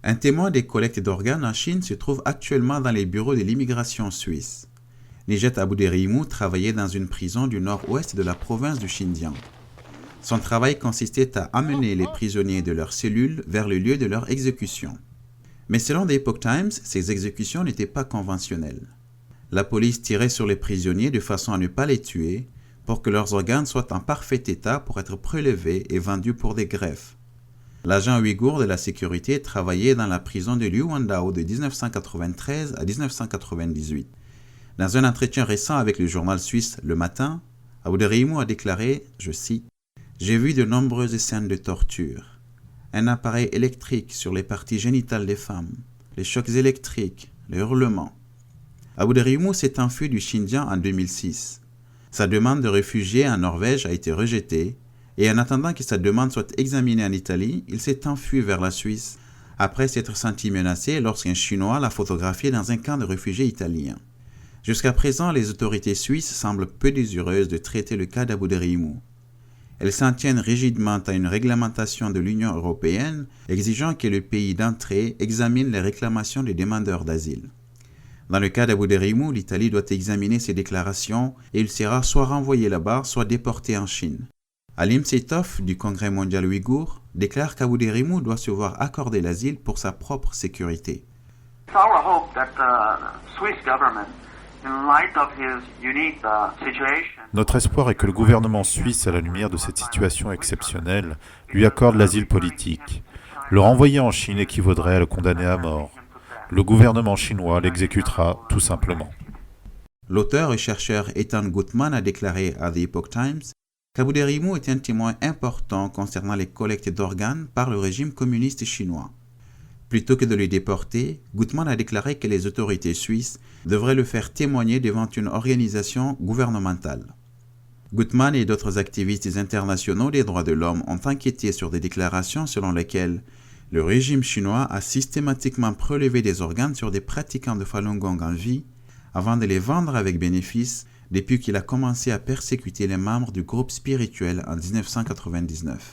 Un témoin des collectes d'organes en Chine se trouve actuellement dans les bureaux de l'immigration suisse. Nijet Abouderihimou travaillait dans une prison du nord-ouest de la province du Xinjiang. Son travail consistait à amener les prisonniers de leurs cellules vers le lieu de leur exécution. Mais selon The Epoch Times, ces exécutions n'étaient pas conventionnelles. La police tirait sur les prisonniers de façon à ne pas les tuer, pour que leurs organes soient en parfait état pour être prélevés et vendus pour des greffes. L'agent ouïghour de la sécurité travaillait dans la prison de Liu Wandao de 1993 à 1998. Dans un entretien récent avec le journal suisse Le Matin, Abouderihimou a déclaré, je cite, « J'ai vu de nombreuses scènes de torture. Un appareil électrique sur les parties génitales des femmes, les chocs électriques, les hurlements. » Abouderihimou s'est enfui du Xinjiang en 2006. Sa demande de réfugié en Norvège a été rejetée et en attendant que sa demande soit examinée en Italie, il s'est enfui vers la Suisse après s'être senti menacé lorsqu'un Chinois l'a photographié dans un camp de réfugiés italiens. Jusqu'à présent, les autorités suisses semblent peu désireuses de traiter le cas d'Abouderihimou. Elles s'en tiennent rigidement à une réglementation de l'Union européenne exigeant que le pays d'entrée examine les réclamations des demandeurs d'asile. Dans le cas d'Abouderihimou, l'Italie doit examiner ses déclarations et il sera soit renvoyé là-bas, soit déporté en Chine. Halim Seitov, du Congrès mondial ouïghour, déclare qu'Abouderihimou doit se voir accorder l'asile pour sa propre sécurité. Notre espoir est que le gouvernement suisse, à la lumière de cette situation exceptionnelle, lui accorde l'asile politique. Le renvoyer en Chine équivaudrait à le condamner à mort. Le gouvernement chinois l'exécutera tout simplement. L'auteur et chercheur Ethan Gutmann a déclaré à The Epoch Times qu'Abouderihimou est un témoin important concernant les collectes d'organes par le régime communiste chinois. Plutôt que de le déporter, Gutmann a déclaré que les autorités suisses devraient le faire témoigner devant une organisation gouvernementale. Gutmann et d'autres activistes internationaux des droits de l'homme ont inquiété sur des déclarations selon lesquelles le régime chinois a systématiquement prélevé des organes sur des pratiquants de Falun Gong en vie avant de les vendre avec bénéfice depuis qu'il a commencé à persécuter les membres du groupe spirituel en 1999.